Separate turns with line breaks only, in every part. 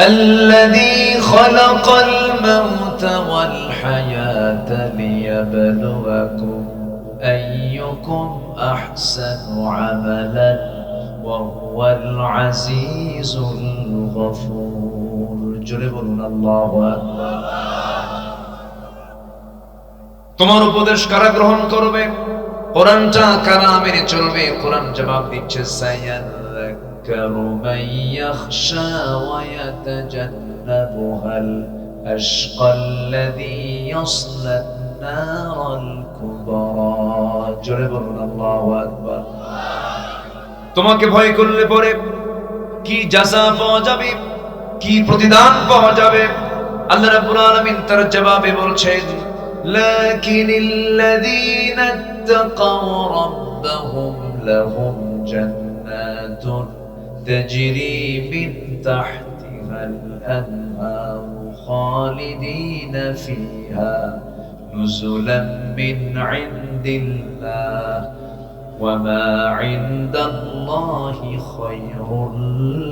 الذي خلق الموت والحياة ليبلوكم أيكم أحسن عملا وهو العزيز الغفور جربنا الله أكبر তোমার উপদেশ কারা গ্রহণ করবে কোরআনটা কারা মেনে চলবে কোরআন জবাব দিচ্ছে সায়াযাক্কারু মান ইয়াখশা ওয়া ইয়াতাজান্নাবুহাল আশকাল্লাযী ইয়াসলা নারাল কুবরা জোরে বলুন আল্লাহু আকবার তোমাকে ভয় করলে পরে কি জাযা পাওয়া যাবে কি প্রতিদান পাওয়া যাবে আল্লাহ রাব্বুল আলামিন তার জবাবে বলছেন لكن الذين اتقوا ربهم لهم جنات تجري من تحتها الأنهار خالدين فيها نزلا من عند الله وما عند الله خير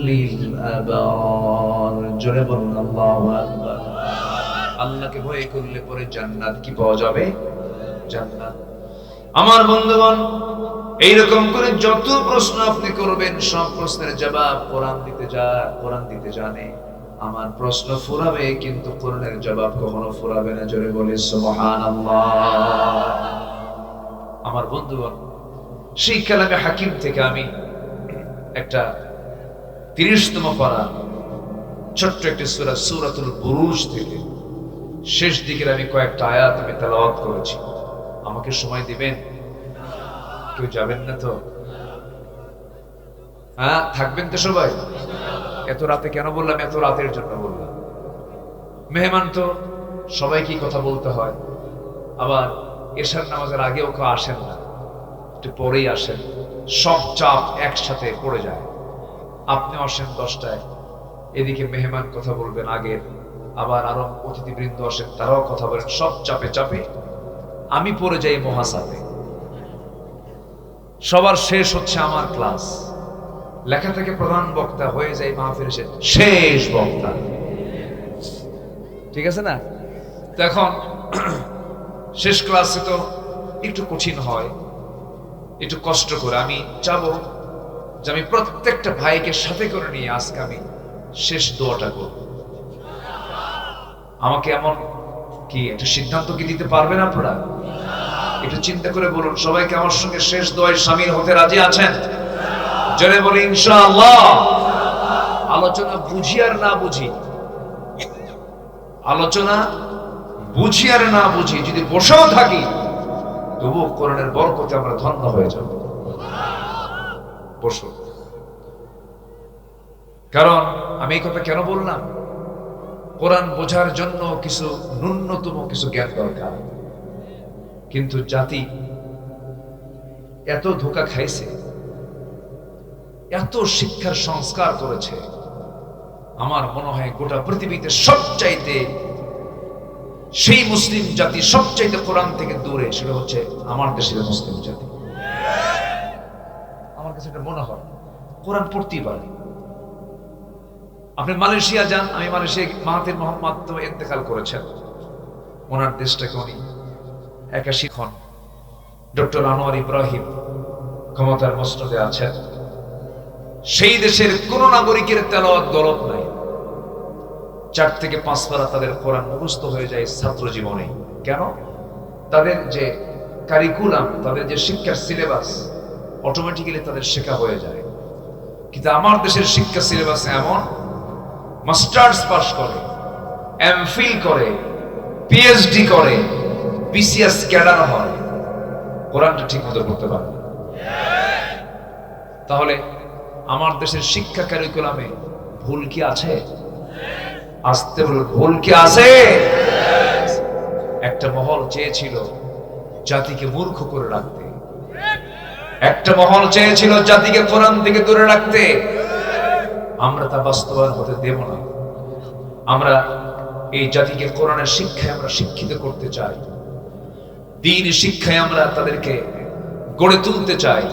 للأبرار جرب الله أكبر আল্লাহকে ভয় করলে পরে জান্নাত কি পাওয়া যাবে জান্নাত আমার বন্ধুগণ এইরকম করে যত প্রশ্ন আপনি করবেন সব প্রশ্নের জবাব কোরআন দিতে জানে আমার প্রশ্ন ফুরাবে কিন্তু কোরআনের জবাব কখনো ফুরাবে না জোরে বলি সুবহানাল্লাহ আমার বন্ধুগণ সেই কালামে হাকিম থেকে আমি একটা 30তম পারা ছোট্ট একটি সূরা সূরাতুল বুরুজ থেকে শেষ দিকের আমি কয়েকটা আয়াত আমি তেলাওয়াত করেছি আমাকে সময় দিবেন কেউ যাবেন না তো হ্যাঁ থাকবেন তো সবাই এত রাতে কেন বললাম এত রাতের জন্য বললাম মেহমান তো সবাইকে কথা বলতে হয় আবার এশার নামাজের আগেও কেউ আসেন না একটু পরেই আসেন সব চাপ একসাথে পড়ে যায় আপনিও আসেন 10টায় এদিকে মেহমান কথা বলবেন আগের আবার আরো অতিথিবৃন্দ আসেন তারাও কথা বলেন সব চাপে চাপে আমি পড়ে যাই মহাসাপে সবার শেষ হচ্ছে আমার ক্লাস লেখা থেকে প্রধান বক্তা হয়ে যায় মাহফিল শেষ বক্তা ঠিক আছে না তো এখন শেষ ক্লাসে তো একটু কঠিন হয় একটু কষ্ট করে আমি চাবো যে আমি প্রত্যেকটা ভাইকে সাথে করে নিয়ে আজকে আমি শেষ দোয়াটা করব আমাকে এমন কি একটা সিদ্ধান্ত কি দিতে পারবেন আপনারা একটু চিন্তা করে বলুন সবাইকে আমার সঙ্গে শেষ দোয়ায় শামিল হতে রাজি আছেন জোরে বলি ইনশাআল্লাহ আলোচনা বুঝি আর না বুঝি যদি বসেও থাকি তবু কোরআনের বরকতে আমরা ধন্য হয়ে যাব বসো কারণ আমি এই কথা কেন বললাম কোরআন বোঝার জন্য কিছু ন্যূনতম কিছু জ্ঞান দরকার কিন্তু জাতি এত ধোঁকা খাইছে এত শিক্ষার সংস্কার করেছে আমার মনে হয় গোটা পৃথিবীতে সবচাইতে সেই মুসলিম জাতি সবচাইতে কোরআন থেকে দূরে সেটা হচ্ছে আমার দেশের মুসলিম জাতি আমার কাছে এটা মনে হয় কোরআন পড়তেই পারে আপনি মালয়েশিয়া যান আমি মালয়েশিয়া মাহাথির মোহাম্মদ তো ইন্তেকাল করেছেন ওনার দেশটাকে উনি 81 খন ডক্টর আনোয়ার ইব্রাহিম ক্ষমতার মসনদে আছেন সেই দেশের কোন নাগরিকের তেলাওয়াত গলত নাই 4 থেকে 5 পারা তাদের কোরআন মুখস্থ হয়ে যায় ছাত্র জীবনে কেন তাদের যে কারিকুলাম তাদের যে শিক্ষার সিলেবাস অটোমেটিক্যালি তাদের শেখা হয়ে যায় কিন্তু আমার দেশের শিক্ষা সিলেবাস এমন মাস্টার্স পাস করে এমফিল করে পিএইচডি করে বিসিএস ক্যাডার হয় কোরআনটা ঠিকমতো পড়তে পারে তাহলে আমার দেশের শিক্ষা কারিকুলামে ভুল কি আছে আসতে বলুন ভুল কি আছে একটা মহল চেয়েছিল জাতিকে মূর্খ করে রাখতে একটা মহল চেয়েছিল জাতিকে কোরআন থেকে দূরে রাখতে আমরা তা বাস্তবায়ন হতে দেব না আমরা এই জাতিকে কোরআনের শিক্ষায় আমরা শিক্ষিত করতে চাই দ্বীন শিক্ষায় আমরা তাদেরকে গড়ে তুলতে চাই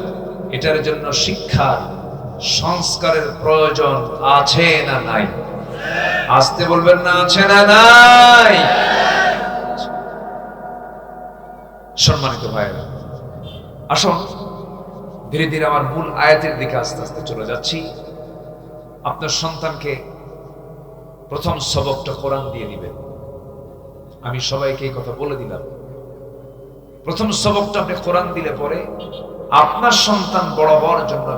এটার জন্য শিক্ষা সংস্কারের প্রয়োজন আছে না নাই আসতে বলবেন না, আছে না নাই? সম্মানিত ভাইরা, আসুন ধীরে ধীরে আমার মূল আয়াতের দিকে আস্তে আস্তে চলে যাচ্ছি। আপনার সন্তানকে প্রথম সবকটা কোরআন দিয়ে দিবেন। আমি সবাইকে এই কথা বলে দিলাম, প্রথম সবকটা আপনি কোরআন দিলে পরে আপনার সন্তান বড় হওয়ার জন্য,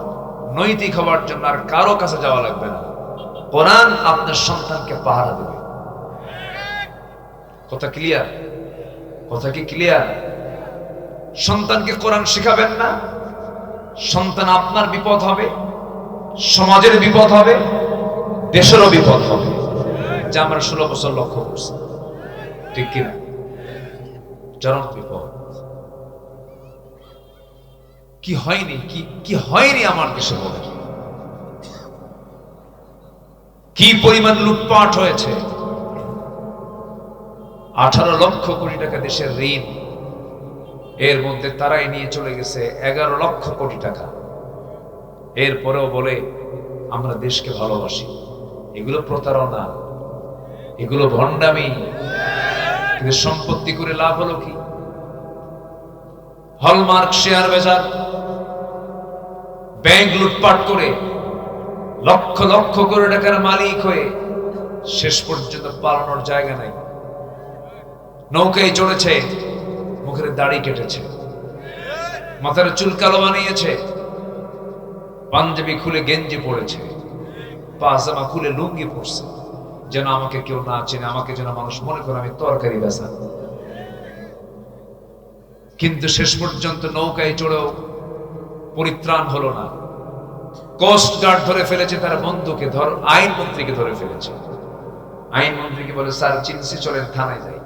নৈতিক হওয়ার জন্য আর কারো কাছে যাওয়া লাগবে না। কোরআন আপনার সন্তানকে পাহারা দেবে। কথা ক্লিয়ার? কথা কি ক্লিয়ার? সন্তানকে কোরআন শিখাবেন না, সন্তান আপনার বিপদ হবে, সমাজের বিপদ হবে, দেশেরও বিপদ হবে, যা আমরা 16 বছর লক্ষ্য করছি। ঠিক কিনা? চরম বিপদ। কি হয়নি, কি হয়নি আমার দেশে বলে? কি পরিমাণ লুটপাট হয়েছে! 18 লক্ষ কোটি টাকা দেশের ঋণ, এর মধ্যে তারাই নিয়ে চলে গেছে 11 লক্ষ কোটি টাকা। এরপরেও বলে আমরা দেশকে ভালোবাসি। এগুলো প্রতারণা, এগুলো ভণ্ডামি। কিন্তু সম্পত্তি করে লাভ হলো কি? হলমার্ক শেয়ার বাজার, ব্যাংক লুটপাট করে লক্ষ লক্ষ কোটি টাকার মালিক হয়ে শেষ পর্যন্ত পালানোর জায়গা নাই। নৌকায় চড়েছে, মুখের দাড়ি কেটেছে, মাথার চুল কালো বানিয়েছে, পাঞ্জাবি খুলে গেঞ্জি পড়েছে, পাজামা খুলে লুঙ্গি পরছে, যেন আমাকে কেউ না চেনে, আমাকে যেন মানুষ মনে করে আমি তরকারি বেচা। কিন্তু শেষ পর্যন্ত নৌকায় চড়েও পরিত্রাণ হলো না। কোস্ট গার্ড ধরে ফেলেছে, তারা বন্ধুকে আইনমন্ত্রীকে ধরে ফেলেছে। আইনমন্ত্রীকে বলে, স্যার চিনছি, চলেন থানায় যাই।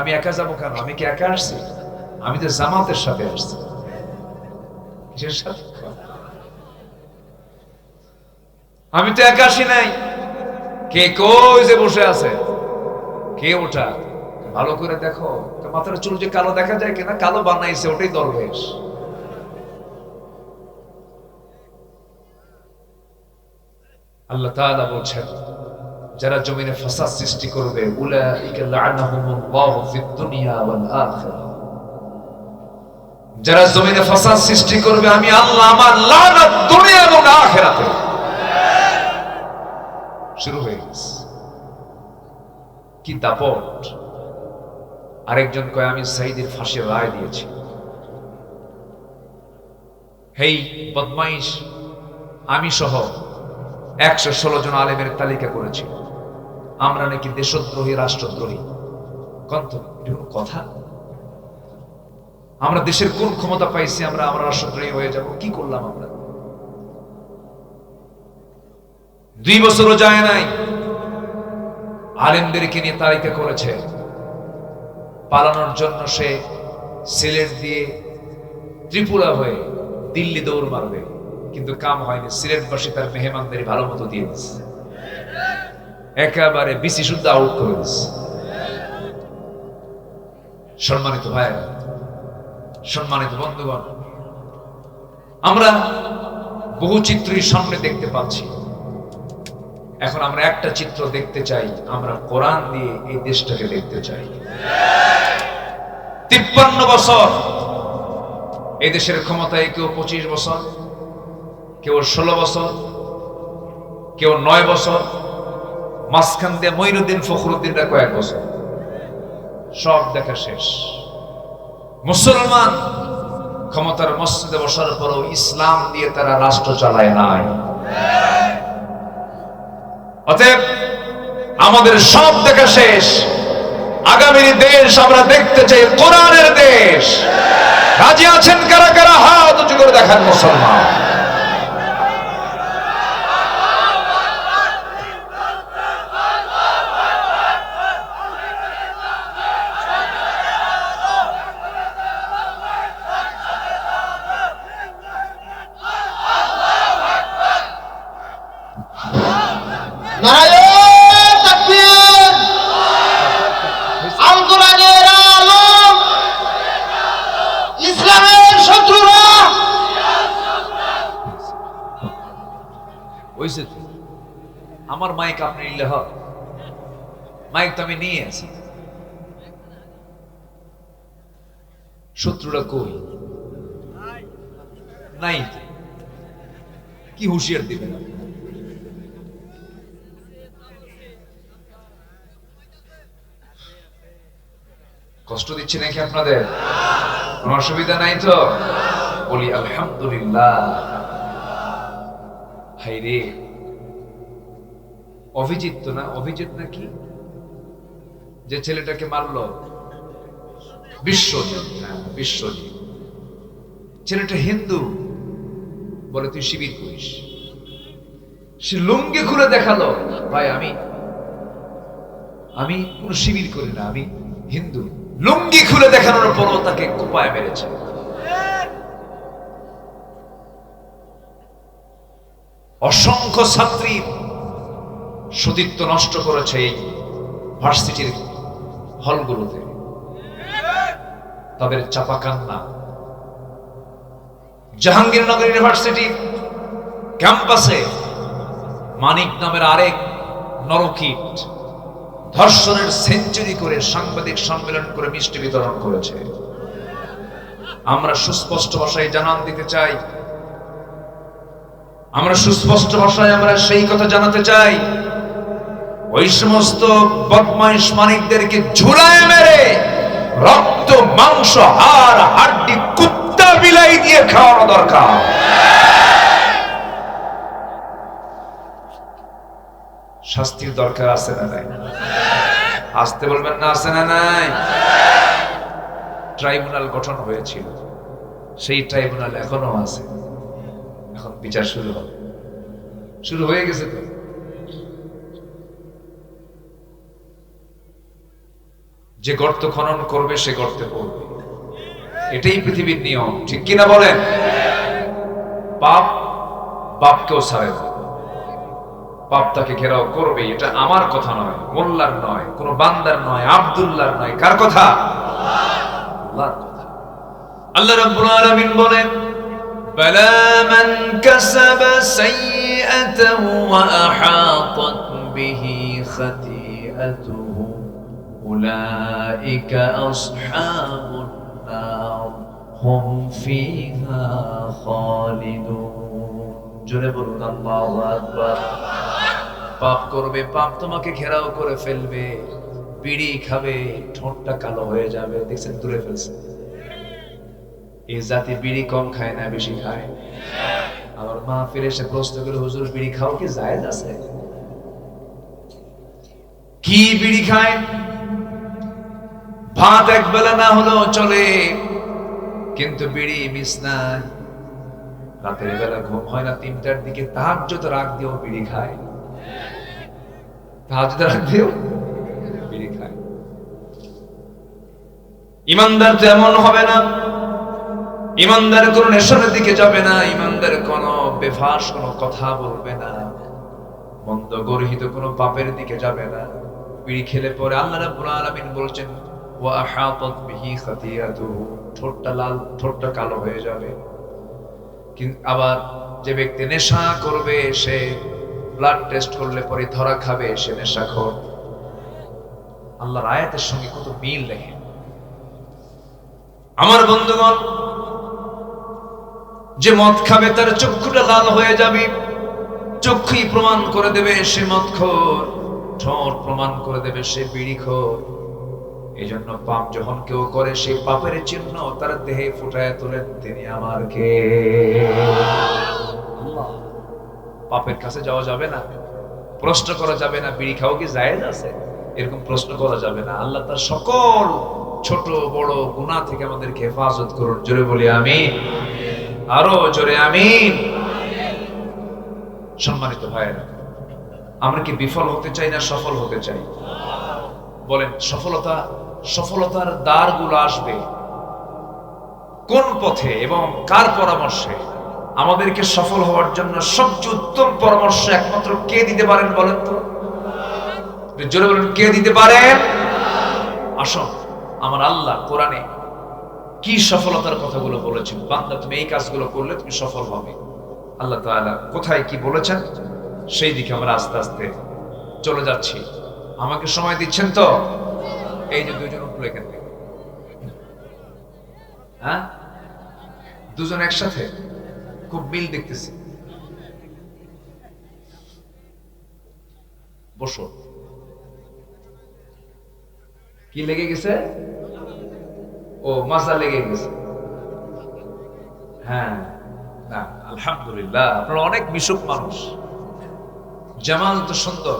আমি একা যাবো কেন? আমি কি একা আসছি? আমি তো জামাতের সাথে আসছি। কিসের সাথে? আমি তো একা আসি নাই। কে কই যে বসে আছে? কে ওটা? ভালো করে দেখো, মাথার চুল যে কালো দেখা যায় কিনা? কালো বানাইছে, ওটাই দরবেশ। আল্লাহ তাআলা বলছেন, যারা জমিনে ফাসাদ সৃষ্টি করবে, উলাইকা লা'নাহুমুল্লাহু ফিদ দুনিয়া ওয়াল আখিরাহ। যারা জমিনে ফাসাদ সৃষ্টি করবে, আমি আল্লাহ আমার লানত দুনিয়া এবং আখিরাতে। শুরু হয়ে গেছে। কি দাপট! আরেকজন কয়, আমি সাঈদীর ফাঁসির রায় দিয়েছি। হেই বদমাইশ, আমি সহ 116 জন আলেমের তালিকা করেছি। আমরা নাকি দেশদ্রোহী, রাষ্ট্রদ্রোহী। কথা? আমরা দেশের কোন ক্ষমতা পাইছি আমরা রাষ্ট্রদ্রোহী হয়ে যাব? কি করলাম আমরা? 2 বছরও যায় নাই, আলেমদেরকে নিয়ে তালিকা করেছে। পালানোর জন্য সে সিলেট দিয়ে ত্রিপুরা হয়ে দিল্লি দৌড় মারবে, কিন্তু কাম হয়নি। সিলেটবাসী তার মেহমানদারি ভালো মতো দিয়ে দিচ্ছে, একেবারে বিসি শুদ্ধ আউট করে দিচ্ছে। সম্মানিত ভাইরা, সম্মানিত বন্ধুগণ, আমরা বহু চিত্রই সামনে দেখতে পাচ্ছি। এখন আমরা একটা চিত্র দেখতে চাই, আমরা কোরআন দিয়ে এই দেশটাকে দেখতে চাই। 53 বছর এই দেশের ক্ষমতায়, কেউ 25 বছর, কেউ 16 বছর, কেউ 9 বছর, মাঝখান দিয়ে মঈনুদ্দিন ফখরুদ্দিনরা কয়েক বছর। সব দেখা শেষ। মুসলমান ক্ষমতার মসজিদে বসার পরও ইসলাম দিয়ে তারা রাষ্ট্র চালায় নাই। অতএব আমাদের সব দেখা শেষ। আগামীর দেশ আমরা দেখতে চাই কোরআনের দেশ। রাজি আছেন কারা কারা? হাত উঁচু করে দেখান মুসলমান। আমার মাইক আপনি নিলে হয়, মাইক তো আমি নিয়ে আছি, শত্রুরা কই নাই, কি হুঁশিয়ার দিবেন? কষ্ট দিচ্ছি নাকি আপনাদের? কোনো অসুবিধা নাই তো? বলি আলহামদুলিল্লাহ। হাইরে, অভিজিৎ তো না, অভিজিৎ নাকি যে ছেলেটাকে মারলো, বিশ্বজিৎ। হ্যাঁ, বিশ্বজিৎ। ছেলেটা হিন্দু, বলে তুই শিবির করিস। সে লুঙ্গি খুলে দেখালো, ভাই আমি কোন শিবির করি না, আমি হিন্দু। লুঙ্গি খুলে দেখানোর পরও তাকে কোপায় মেরেছে। অসংখ্য ছাত্রীর সতীত্ব নষ্ট করেছে এই ভার্সিটির হলগুলোতে, তাদের চাপা কান্না। জাহাঙ্গীরনগর ইউনিভার্সিটির ক্যাম্পাসে মানিক নামের আরেক নরকিট ধর্ষণের সেঞ্চুরি করে সাংবাদিক সম্মেলন করে মিষ্টি বিতরণ করেছে। আমরা সুস্পষ্ট ভাষায় জানান দিতে চাই, আমরা সুস্পষ্ট ভাষায় আমরা সেই কথা জানাতে চাই, ওই সমস্ত বদমাইশ মানিকদেরকে ঝুলায় মেরে রক্ত মাংস হাড় হাড্ডি কুত্তা বিলাই দিয়ে খাওয়ানো দরকার। শাস্তির দরকার আছে না নাই? আসতে বলবেন না, আছে না নাই? ট্রাইব্যুনাল গঠন হয়েছিল, সেই ট্রাইব্যুনাল এখনো আছে, এখন বিচার শুরু হবে, শুরু হয়ে গেছে তো। যে গর্ত খনন করবে সে গর্তে পড়বে, এটাই পৃথিবীর নিয়ম, ঠিক কিনা বলেন? পাপ বাপকেও ছাড়ে না, পাপ তাকে ঘেরাও করবে। এটা আমার কথা নয়, মোল্লার নয়, কোন বান্দার নয়, আব্দুল্লাহর নয়, কার কথা? আল্লাহর কথা। আল্লাহ রাব্বুল আলামিন বলেন, বালা মান কাসাবা সাইয়্যাতান ওয়া আহাতাত বিহি খাতিআতুহু উলাইকা আসহাবুন নার হুম ফিহা খালিদুন। জোরে বলুন আল্লাহু আকবার। পাপ করবে, পাপ তোমাকে ঘেরাও করে ফেলবে, বিড়ি খাবে, ঠোঁটটা কালো হয়ে যাবে, দেখছেন তুলে ফেলছে। এই জাতি বিড়ি কম খায় না বেশি খায়? আবার মা ফিরে এসে প্রশ্ন করে, হুজুর বিড়ি খাও কি জায়েজ আছে? কি বিড়ি খায়? ভাত একবেলা না হলেও চলে, কিন্তু বিড়ি মিস নাই। রাতের বেলা ঘুম হয় না, 3টার দিকে তাহাজ্জুদ রাগ দিয়েও বিড়ি খায়, তাহাজ্জুদ রাগ দিয়েও বিড়ি খায়। ইমানদার তো এমন হবে না, ইমানদার কোন নেশার দিকে যাবে না, ইমানদার কোন বেফাস কোন কথা বলবে না, মন্দ গর্হিত কোন পাপের দিকে যাবে না। বিড়ি খেলে পরে আল্লাহ রাব্বুল আলামিন বলছেন, ওয়া আহাতাত বিহি খাতিআতুহু, ঠোঁটটা লাল, ঠোঁটটা কালো হয়ে যাবে। কিন্তু আবার যে ব্যক্তি নেশা করবে, সে ব্লাড টেস্ট করলে পরে ধরা খাবে, সে নেশাখোর। আল্লাহর আয়াতের সঙ্গে কত মিল দেখেন আমার বন্ধুগণ। যে মদ খাবে তার চক্ষুটা লাল হয়ে যাবে, চক্ষুই প্রমাণ করে দেবে সে মদখোর, ঠোঁট প্রমাণ করে দেবে সে বিড়িখোর। এই জন্য পাপ যখন কেউ করে, সেই পাপের চিহ্ন তার দেহে ফুটায় তোলেন তিনি আমার কে? আল্লাহ। পাপের কাছে যাওয়া যাবে না, প্রশ্ন করা যাবে না, বিড়ি খাও কি জায়েজ আছে, এরকম প্রশ্ন করা যাবে না। আল্লাহ তার সকল ছোট বড় গুনাহ থেকে আমাদেরকে হেফাজত করুন। জোরে বলি আমিন, আরো জোরে আমিন। সম্মানিত ভাইয়েরা, আমরা কি বিফল হতে চাই না সফল হতে চাই? বলেন, সফলতার দ্বারগুলো আসবে কোন পথে এবং কার পরামর্শে? আমাদেরকে সফল হওয়ার জন্য সবচেয়ে উত্তম পরামর্শ একমাত্র কে দিতে পারেন বলেন তো? জোরে বলেন, কে দিতে পারেন? আসুন, আমার আল্লাহ কোরআনে কি সফলতার কথাগুলো বলেছেন, বান্দা তুমি এই কাজগুলো করলে তুমি সফল হবে। আল্লাহ তাআলা কোথায় কি বলেছেন সেই দিকে আমরা আস্তে আস্তে চলে যাচ্ছি। আমাকে সময় দিচ্ছেন তো? এই যে দুজন উঠলো এখান থেকে, হ্যাঁ, দুজন একসাথে, খুব মিল দেখতেছি। বসো। কি লেগে গেছে? ও, মাজা লেগে গেছে। হ্যাঁ, না আলহামদুলিল্লাহ, আপনারা অনেক মিশুক মানুষ। জামাল তো সুন্দর।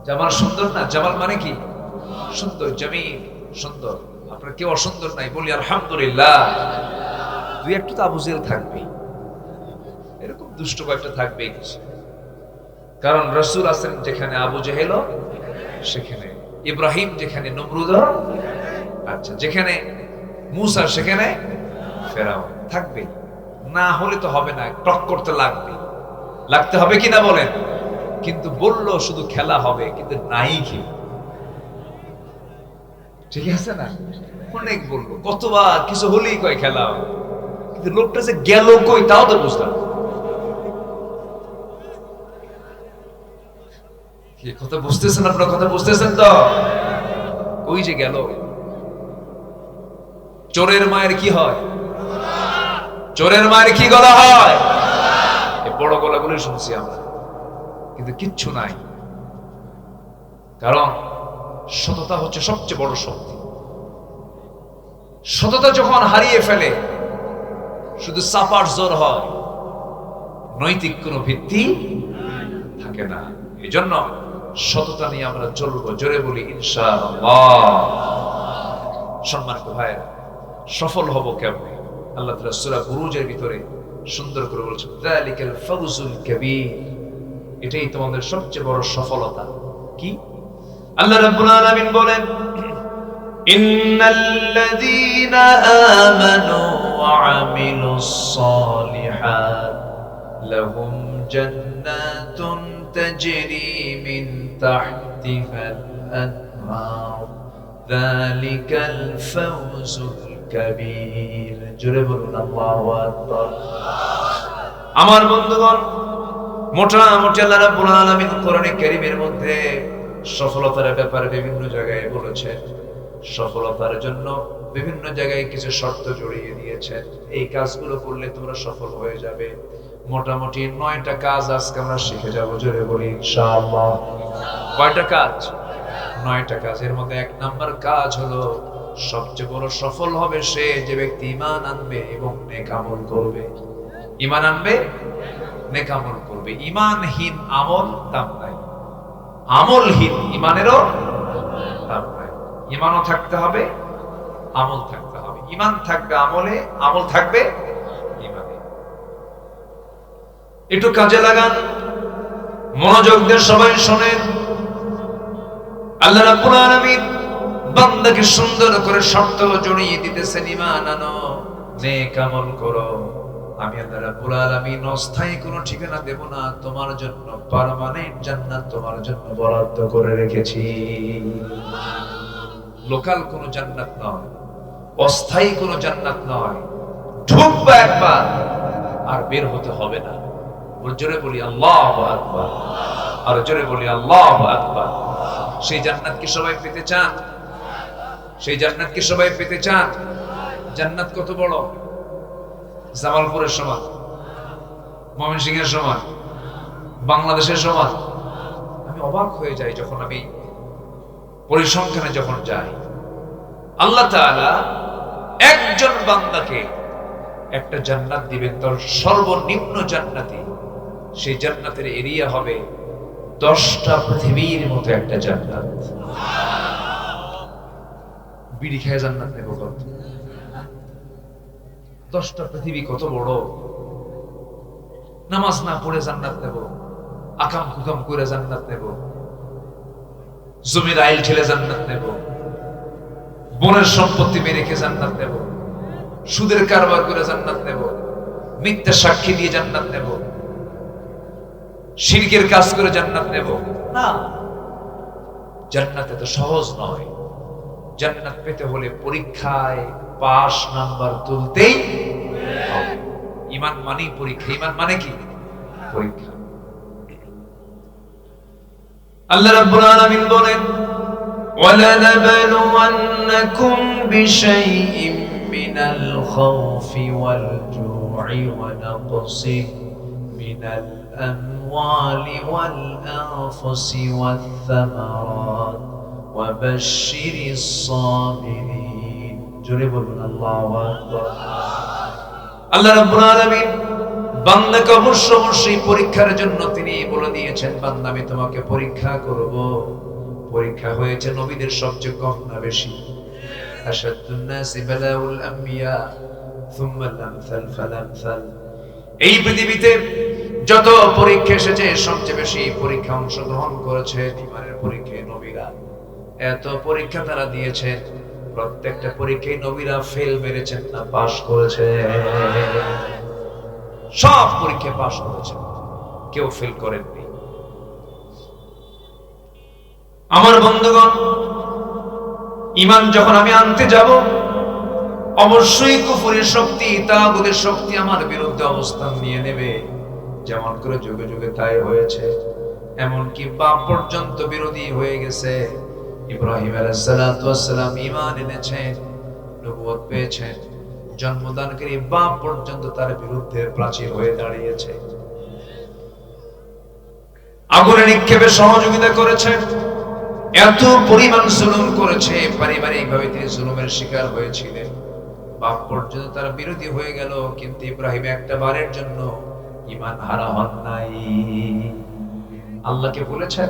জামাল সুন্দর না? জামাল মানে কি? সুন্দর, জামিল, সুন্দর। আপনার কেউ অসুন্দর নাই, বলি আলহামদুলিল্লাহ। দুই একটু তো আবু জেহেল থাকবেই, এরকম দুষ্ট কয়েকটা থাকবেই কিছু। কারণ রাসূল আছেন যেখানে আবু জেহেল, সেখানে ইব্রাহিম, যেখানে নমরুদ, আচ্ছা, যেখানে মুসা সেখানে ফেরাও থাকবে। না হলে তো হবে না, টক করতে লাগবে, লাগতে হবে কি না বলেন? কিন্তু বললো শুধু খেলা হবে, কিন্তু নাই কি, ঠিক আছে না? অনেক বললো, কতবার কিছু হলেই কয় খেলা হবে, কিন্তু লোকটা যে গেল কই তাও তো বুঝলাম। কি কথা বুঝতেছেন আপনারা? কথা বুঝতেছেন তো? ওই যে গেল। চোরের মায়ের কি হয়? চোরের মায়ের কি গলা হয়? এই বড় গলাগুলো শুনছি আমরা, কিন্তু কিচ্ছু নাই। কারণ সততা হচ্ছে সবচেয়ে বড় শক্তি। সততা যখন হারিয়ে ফেলে, শুধু চাপার জোর হয়, নৈতিক কোনো ভিত্তি থাকে না। এই জন্য সততা নিয়ে আমরা চলবো, জোরে বলি ইনশাআল্লাহ। সম্মানিত ভাইয়েরা, সফল হব কেমনে? আল্লাহ তাআলা সূরা বুরুজের ভিতরে সুন্দর করে বলছেন, যালিকাল ফাউজুল কাবীর, এটাই তোমাদের সবচেয়ে বড় সফলতা। কি? আল্লাহ রাব্বুল আলামিন বলেন, ইন্নাল্লাযীনা আমানু ওয়া আমিলুস সালিহাত লাহুম জান্নাতুন তাজরি মিন তাহতিহাল আনহার যালিকাল ফাউজুল কাবীর। জোরে বলুন আল্লাহু আকবার। আমার বন্ধুগণ, মোটামুটি আল্লাহ রাব্বুল আলামিন কোরআনে কারীমের মধ্যে সফলতার ব্যাপারে বিভিন্ন জায়গায় বলেছেন। সফলতার জন্য বিভিন্ন জায়গায় কিছু শর্ত জড়িয়ে দিয়েছেন। এই কাজগুলো করলে তোমরা সফল হয়ে যাবে। মোটামুটি 9টা কাজ আজকে আমরা শিখে যাব, জোরে বলি ইনশাআল্লাহ। কয়টা কাজ? 9টা কাজ। এর মধ্যে 1 নাম্বার কাজ হলো, সবচেয়ে বড় সফল হবে সে যে ব্যক্তি ঈমান আনবে এবং নেক আমল করবে। ঈমান আনবে, নেক আমল করবে। ঈমানহীন আমল দাম নাই, আমলহীন ঈমানেরও দাম নাই। ঈমানও থাকতে হবে, আমল থাকতে হবে। ঈমান থাকবে আমলে, আমল থাকবে ঈমানে। একটু কাজে লাগান, মনোযোগ দিয়ে সবাই শোনেন। আল্লাহ রাব্বুল আলামিন বান্দাকে সুন্দর করে শর্ত জড়িয়ে দিতেছেন, ঈমান আনো, নেক আমল করো। আমি আল্লাহ রাব্বুল আলামিন অস্থায়ী কোনো ঠিকানা দেব না, তোমার জন্য পার্মানেন্ট জান্নাত তোমার জন্য বরাদ্দ করে রেখেছি। লোকাল কোনো জান্নাত নয়, অস্থায়ী কোনো জান্নাত নয়। ঢুকবা একবার আর বের হতে হবে না। জোরে বলি আল্লাহু আকবার, আর জোরে বলি আল্লাহু আকবার। সেই জান্নাত কি সবাই পেতে চান? সেই জান্নাত কি সবাই পেতে চান? জান্নাত কত বড়? জামালপুরের সমান, ময়মনসিংহের সমান, বাংলাদেশের সমান। আমি অবাক হয়ে যাই যখন আমি পরিসংখ্যানে যখন যাই। আল্লাহ তাআলা একজন বান্দাকে একটা জান্নাত দিবেন, তার সর্বনিম্ন জান্নাতি, সেই জান্নাতের এরিয়া হবে 10টা পৃথিবীর মতো একটা জান্নাত। বিড়ি খেয়ে জান্নাত নেব কত? 10টা পৃথিবী কত বড়! নামাজ না পড়ে জান্নাত নেব, আকাম কুকাম করে জান্নাত নেব, জমির আইল ঠেলে জান্নাত নেব, বনের সম্পত্তি মেরে রেখে জান্নাত নেব, সুদের কারবার করে জান্নাত নেব, মিথ্যা সাক্ষী দিয়ে জান্নাত নেব, শিরকের কাজ করে জান্নাত নেব না। জান্নাত এত সহজ নয়। জান্নাত পেতে হলে পরীক্ষায় পাস নাম্বার তুলতেই হবে। ঈমান মানেই পরীক্ষা। ঈমান মানে কি? পরীক্ষা। আল্লাহ রাব্বুল আলামিন বলেন, وَلَنَبْلُوَنَّكُمْ بِشَيْءٍ مِّنَ الْخَوْفِ وَالْجُوعِ وَنَقْصٍ مِّنَ الْأَمْوَالِ وَالْأَنفُسِ وَالثَّمَرَاتِ وَبَشِّرِ الصَّابِرِينَ। জোরে বলুন আল্লাহু আকবার। আল্লাহ রাব্বুল আলামিন বান্দাকে অবশ্যই পরীক্ষার জন্য তিনি বলে দিয়েছেন, বান্দা আমি তোমাকে পরীক্ষা করব। পরীক্ষা হয়েছে নবীদের সবচেয়ে কম না বেশি? আশাদ্দুন নাসি বালাউল আম্বিয়া সুম্মা আল-আমসাল ফাল-আমসাল। এই পৃথিবীতে যত পরীক্ষা এসেছে সবচেয়ে বেশি পরীক্ষা অংশগ্রহণ করেছে ঈমানের পরীক্ষায় নবীরা। এত পরীক্ষা তারা দিয়েছেন, প্রত্যেকটা পরীক্ষায় নবীরা ফেল মেরেছেন না পাস করেছে? সব পরীক্ষায় পাস করেছেন, কেউ ফেল করেননি। আমার বন্ধুগণ, ঈমান যখন আমি আনতে যাব, অবশ্যই কুফরের শক্তি, তাগুতের শক্তি আমার বিরুদ্ধে অবস্থান নিয়ে নেবে। যেমন করে যুগে যুগে তাই হয়েছে, এমনকি বাপ পর্যন্ত বিরোধী হয়ে গেছে। ইব্রাহিম আলাইহিস সালাতু ওয়াস সালাম ঈমান এনেছেন, নবুয়ত পেয়েছেন, জন্মদানকারী বাপ পর্যন্ত তার বিরুদ্ধে প্রাচীর হয়ে দাঁড়িয়েছে। আগুনে নিক্ষেপে সহযোগিতা করেছে, এত পরিমাণ জুলুম করেছে, পারিবারিক ভাবে তিনি জুলুমের শিকার হয়েছিলেন, বাপ পর্যন্ত তার বিরোধী হয়ে গেল। কিন্তু ইব্রাহিম একটা বারের জন্য ঈমান হারা হন নাই। আল্লাহকে বলেছেন,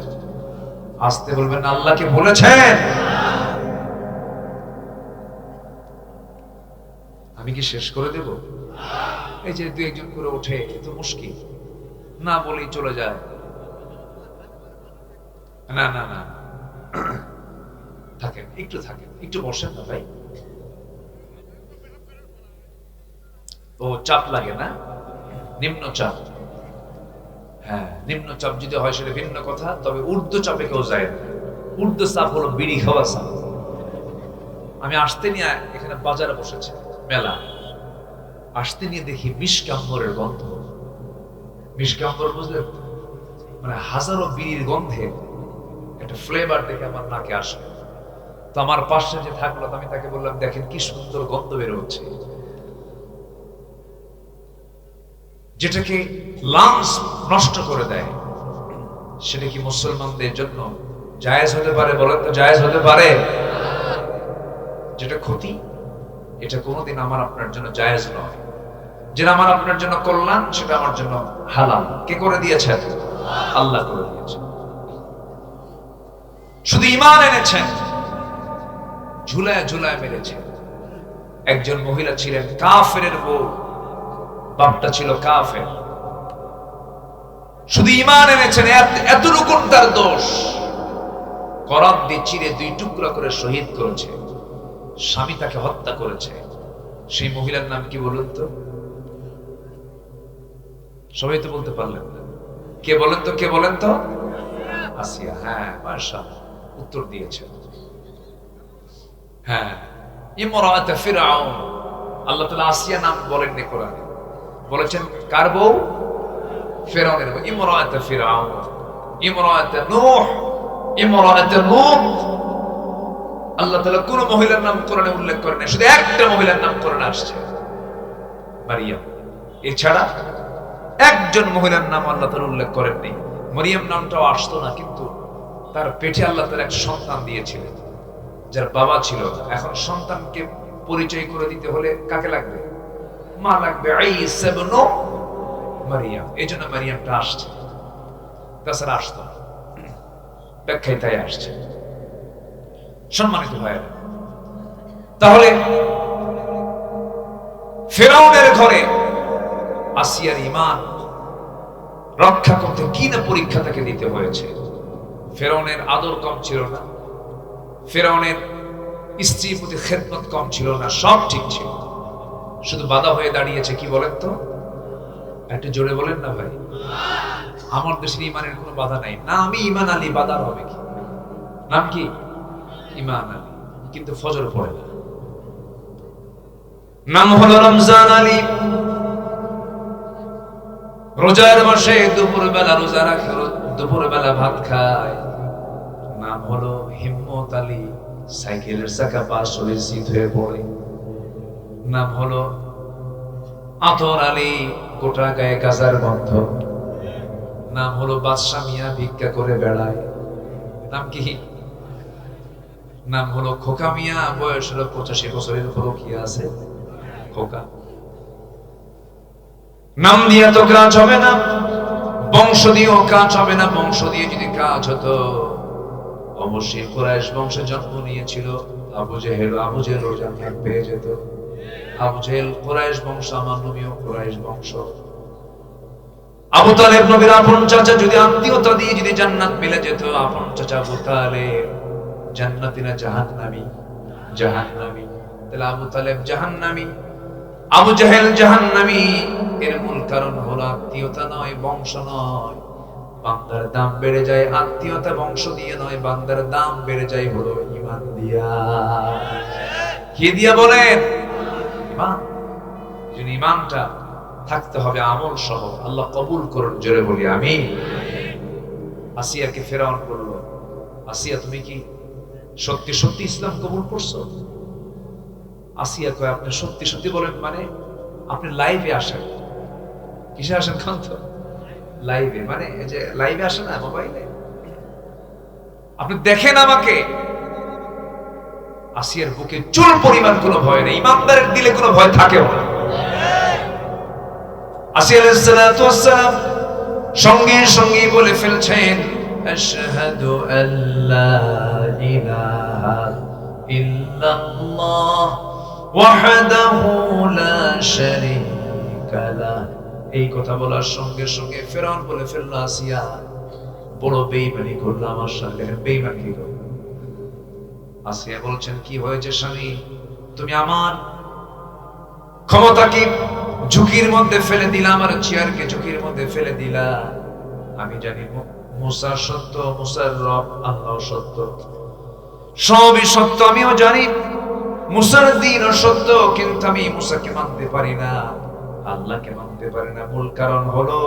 আসতে বলবেন, আল্লাহকে বলেছেন। আমি কি শেষ করে দেব? এই যে দুই একজন করে ওঠে, এত মুশকিল, না বলেই চলে যায়। না না না, থাকেন একটু, থাকেন একটু, বসেন না ভাই। ও চাপ লাগে না, নিম্ন চাপ। হ্যাঁ, নিম্ন চাপ যদি হয় সেটা ভিন্ন কথা, তবে ঊর্ধ্ব চাপে কেউ যায় না। ঊর্ধ্ব চাপ হলো বিড়ি খাওয়া চাপ। আমি আসতে নিয়ে এখানে বাজারে বসেছে মেলা, আসতে নিয়ে দেখি মিশকাম্বরের গন্ধ। মিশকাম্বর বুঝলেন, মানে হাজারো বিড়ির গন্ধে একটা ফ্লেভার দেখে আমার নাকে আসে। তো আমার পাশে যে থাকলো, আমি তাকে বললাম, দেখেন কি সুন্দর গন্ধ বের হচ্ছে, যেটাকে লাংস নষ্ট করে দেয়। সেটা কি মুসলমানদের জন্য জায়েজ হতে পারে? বলেন তো, জায়েজ হতে পারে? যেটা ক্ষতি, এটা কোনোদিন আমার আপনার জন্য জায়েজ নয়। যেটা আমার আপনার জন্য কল্যাণ, সেটা আমার জন্য হালাল। কে করে দিয়েছেন? আল্লাহ করে দিয়েছেন। শুধু ঈমান এনেছেন, ঝুলায় ঝুলায় মেরেছেন। একজন মহিলা ছিলেন কাফেরের বউ, বাপটা ছিল কাফের। শুধু ঈমান এনেছেন, এতটুকু তার দোষ। করাত দিয়ে চিরে দুই টুকরা করে শহীদ করেছে, স্বামী তাকে হত্যা করেছে। সেই মহিলার নাম কি বলুন তো? সবাই তো বলতে পারলেন না। কে বলেন তো, কে বলেন তো? আসিয়া। হ্যাঁ, মাশাআল্লাহ, উত্তর দিয়েছে। হ্যাঁ, ইমরাআত ফিরআউন। আল্লাহ তাআলা আসিয়া নাম বলেননি কোরআনে, বলেছেন কার বউ? ফিরআউনের বউ। ইমরাআত ফিরআউন, ইমরাআত নূহ, ইমরাআত লূত। আল্লাহ তাআলা কোন মহিলার নাম কোরআনে উল্লেখ করেন না, শুধু একটা মহিলার নাম কোরআনে আসছে, মারিয়াম। এছাড়া একজন মহিলার নাম আল্লাহ তাআলা উল্লেখ করেননি। মারিয়াম নামটাও আসতো না, কিন্তু তার পেটে আল্লাহ তাআলা এক সন্তান দিয়েছিলেন, যার বাবা ছিল না। এখন সন্তানকে পরিচয় করে দিতে হলে কাকে লাগবে? মা লাগবে, ঈসা ইবনে মারিয়াম। এজন্য মারিয়ামটা আসছে, তাছাড়া আসতো না। ব্যাখ্যায় তাই আসছে। সম্মানিত ভাইয়েরা, তাহলে ফিরআউনের ঘরে আসিয়ার ঈমান রক্ষা করতে কি না পরীক্ষা তাকে দিতে হয়েছে। ফিরআউনের আদর কম ছিল না, ফিরআউনের স্ত্রীর প্রতি খেদমত কম ছিল না, সব ঠিক ছিল। শুধু বাধা হয়ে দাঁড়িয়েছে কি বলেন তো? একটু জোরে বলেন না ভাই। আমার দেশের ঈমানের কোনো বাধা নাই। না আমি ঈমান আলী, বাধার হবে কি? নাম কি? ঈমান আলী, কিন্তু ফজর পড়ে না। নাম হলো রমজান আলী, রোজার মাসে দুপুর বেলা রোজা রাখে, দুপুর বেলা ভাত খায়, নাম হলো হিম্মত আলী, সাইকেলের চাকা পাশ হলে শীত হয়ে পড়ে। নাম হলো আতর আলী, গোটা গায়ে গাজার গন্ধ। নাম হলো বাদশা মিয়া, ভিক্ষা করে বেড়ায়। নাম কি? নাম হলো খোকা মিয়া, বয়স হলো 85 বছরের উপরও কি আছে খোকা। নাম দিয়ে তো কাজ হবে না, বংশ দিয়েও কাজ হবে না। বংশ দিয়ে যদি কাজ হতো, অবশ্যই কুরাইশ বংশে জন্ম নিয়েছিল আবু জেহেল। আবু জেহেল জান্নাত পেয়ে যেত। আবু জেহেল কুরাইশ বংশ, আমার নবীও কুরাইশ বংশ। আবু তালেব নবীর আপন চাচা, যদি আত্মীয়তা দিয়ে যদি জান্নাত মিলে যেত, আপন চাচা আবু তালেব জান্নাতি না জাহান্নামী? জাহান্নামী। তাহলে আবু তালেব জাহান্নামী, আবু জেহেল জাহান্নামী। এর মূল কারণ হলো আত্মীয়তা নয়, বংশ নয়। বান্দার দাম বেড়ে যায় আত্মীয়তা বংশ দিয়ে নয়, বান্দার দাম বেড়ে যায় হলো ঈমান দিয়া। কি দিয়া বলেন? ঈমান। যদি ঈমানটা থাকতে হবে আমল সহ। আল্লাহ কবুল করুন, জোরে বলি আমিন। আসিয়াকে ফেরাউন বলল, আসিয়া তুমি কি সত্যি সত্যি ইসলাম কবুল করছো? আসিয়া কয়, আপনি সত্যি সত্যি বলেন মানে? আপনি লাইভে আসেন। কিসে আসেন খান তো? লাইভে, মানে এই যে লাইভে আসে না মোবাইলে, আপনি দেখেন আমাকে। আসিয়ার বুকে চুল পরিমাণ কোনো ভয় নেই। ইমানদারের দিলে কোনো ভয় থাকেও না। আসিয়া আলাইহিস সালাতু ওয়াস সালাম সঙ্গে সঙ্গে বলে ফেলছেন, আশহাদু আল্লা ইলাহা ইল্লাল্লাহ ওয়াহদাহু লা শারীকা লাহ। এই কথা বলার সঙ্গে সঙ্গে ফেরাউন বলে ফেলল, আসিয়া বড় বেঈমানি করলো আমার সাথে। বেঈমানি কি করলো? আসিয়া বলছেন, কি হয়েছে স্বামী? তুমি আমার ক্ষমতাকে ঝুঁকির মধ্যে ফেলে দিলা, আমার চেয়ারকে ঝুঁকির মধ্যে ফেলে দিলা। আমি জানি মুসা সত্য, মুসার রব আল্লাহ সত্য, সবই সত্য আমিও জানি। মুসার দ্বীনও সত্য, কিন্তু আমি মুসাকে মানতে পারি না, আল্লাহকে মানতে পারি না। মূল কারণ হলো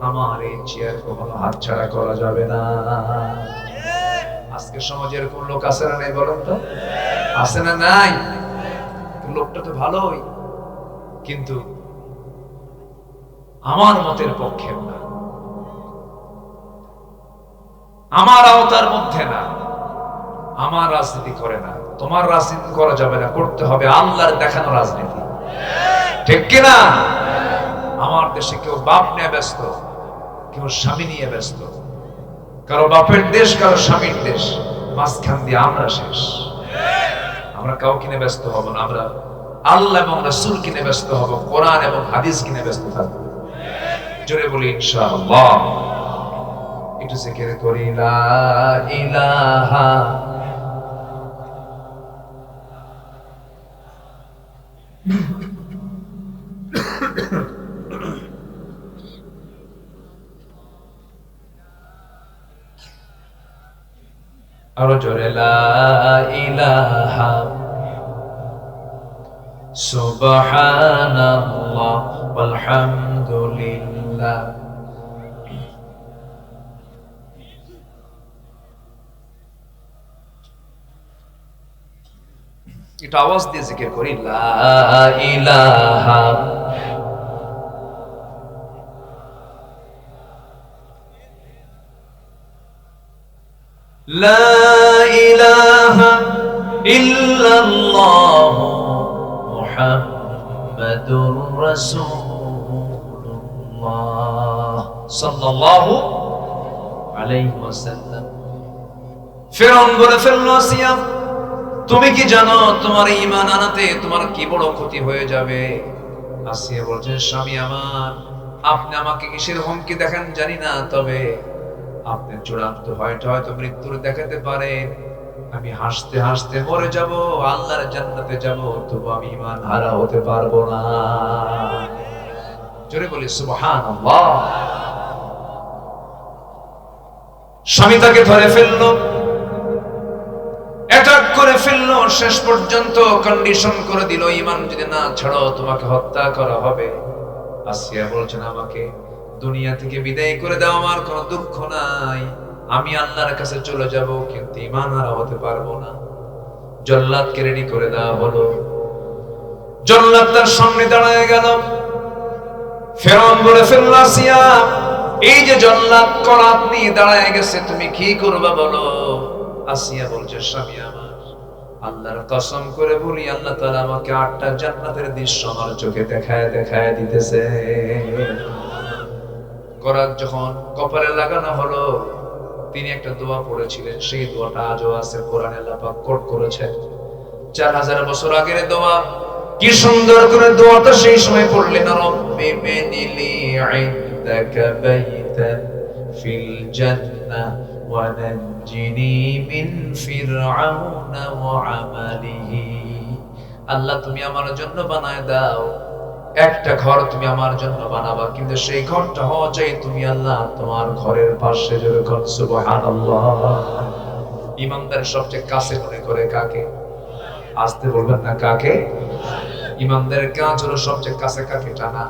আমার এই চেয়ার কখনো হাতছাড়া করা যাবে না। আজকে সমাজে এরকম লোক আছে না নাই বলেন তো? আছে না নাই? লোকটা তো ভালোই, কিন্তু আমার মতের পক্ষে না, আমার আওতার মধ্যে না, আমার রাজনীতি করে না। তোমার রাজনীতি করা যাবে না, করতে হবে আল্লাহর দেখানো রাজনীতি, ঠিক কিনা? আমার দেশে কেউ বাপ নিয়ে ব্যস্ত, কেউ স্বামী নিয়ে ব্যস্ত। কারো বাপের দেশ, কারো স্বামীর দেশ, মাঝখান দিয়ে আমরা শেষ। আমরা কাউ কিনে ব্যস্ত হব না, আমরা আল্লাহ এবং রাসূল কিনে ব্যস্ত হব, কোরআন এবং হাদিস কিনে ব্যস্ত থাকব। জোরে বলি ইনশাআল্লাহ। একটু জিকির করি, লা ইলাহা আরো জোরে, লা ইলাহা সুবহানাল্লাহ ওয়ালহামদুলিল্লাহ। এটা আওয়াজ দিয়ে জিকির করি, লা ইলাহা লা ইলাহা ইল্লাল্লাহ মুহাম্মাদুর রাসূলুল্লাহ সাল্লাল্লাহু আলাইহি ওয়াসাল্লাম। ফিরআউন বলে ফেলল, আসিয়া তুমি কি জানো তোমার ঈমান আনাতে তোমার কি বড় ক্ষতি হয়ে যাবে? আসিয়া বলছেন, স্বামী আমার, আপনি আমাকে কিসের হুমকি দেখেন জানি না, তবে আপনি চূড়ান্ত হয়তো মৃত্যুর দেখাতে পারেন। আমি হাসতে হাসতে মরে যাব, আল্লাহর জান্নাতে যাব, তবু আমি ঈমান হারা হতে পারবো না। জোরে বলি সুবহানাল্লাহ। স্বামী তাকে ধরে ফেললো, অ্যাটাক করে ফেললো, শেষ পর্যন্ত কন্ডিশন করে দিল, ঈমান যদি না ছাড়ো তোমাকে হত্যা করা হবে। আসিয়া বলছেন, আমাকে দুনিয়া থেকে বিদায় করে দাও, আমার কোনো দুঃখ নাই, আমি আল্লাহর কাছে চলে যাব, কিন্তু ঈমান হারা হতে পারবো না। জল্লাদকে রেডি করে দেওয়া হলো। জল্লাদ তার সামনে দাঁড়ায় গেল। ফেরাউন বলে ফেলল, আসিয়া, এই যে জল্লাদ করাত নিয়ে দাঁড়ায় গেছে, তুমি কি করবা বলো? আসিয়া বলছে, স্বামী আমার, আল্লাহর কসম করে বলি, আল্লাহ তাআলা আমাকে 8টা জান্নাতের দৃশ্য আমার চোখে দেখায় দেখায় দিতেছে। করাত যখন কপালে লাগানো হলো, তিনি একটা দোয়া পড়েছিলেন, সেই দোয়াটা আজও আছে, কোরআনে আল্লাহ পাক কোট করেছেন। 4000 বছর আগের দোয়া। কি সুন্দর করে দোয়াটা সেই সময় পড়লেন, রব্বি বিনিলি ইনদাকা বাইতান ফিল জান্নাহ ওয়া নাজ্জিনি মিন ফিরআউনা ওয়া আমালিহি। আল্লাহ তুমি আমার জন্য বানায় দাও একটা ঘর, তুমি আমার জন্য বানাবা, কিন্তু সেই ঘরটা হওয়া চাই তুমি আল্লাহ তোমার ঘরের পাশে। যেরকম সুবহানাল্লাহ। ইমানদারের সবচেয়ে কাছে মনে করে কাকে? আসতে বলবেন না, কাকে? ইমানদারের কাজ হলো সবচেয়ে কাছে কাকে টানা?